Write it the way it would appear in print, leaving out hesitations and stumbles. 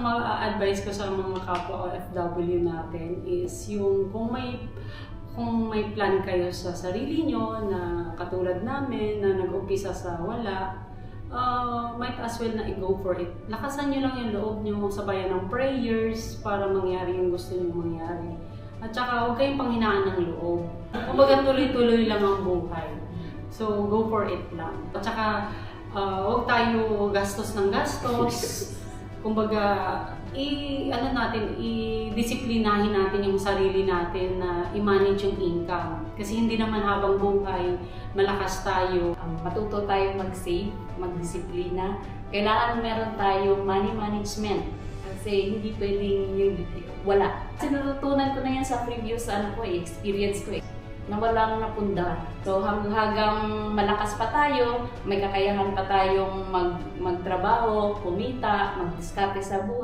ma-advise ko sa mga kapwa OFW natin is yung kung may plan kayo sa sarili nyo na katulad namin na nag-umpisa sa wala, might as well na i-go for it. Lakasan nyo lang yung loob nyo, sabayan ng prayers para mangyari yung gusto nyo mangyari. At saka huwag kayong panghinaan ng loob. Kumbaga tuloy-tuloy lang ang buhay. So go for it lang. At saka huwag tayo gastos ng gastos. Kumbaga, i-disiplinahin natin yung sarili natin na i-manage yung income. Kasi hindi naman habang buhay, malakas tayo. Matuto tayong mag-save, mag-disiplina. Kailangan meron tayong money management. Kasi hindi pwedeng yung wala. Kasi natutunan ko na yan sa previous experience ko na walang napundar. So hanggang malakas pa tayo, may kakayahan pa tayong magtrabaho, kumita, magdiskarte sa buhay.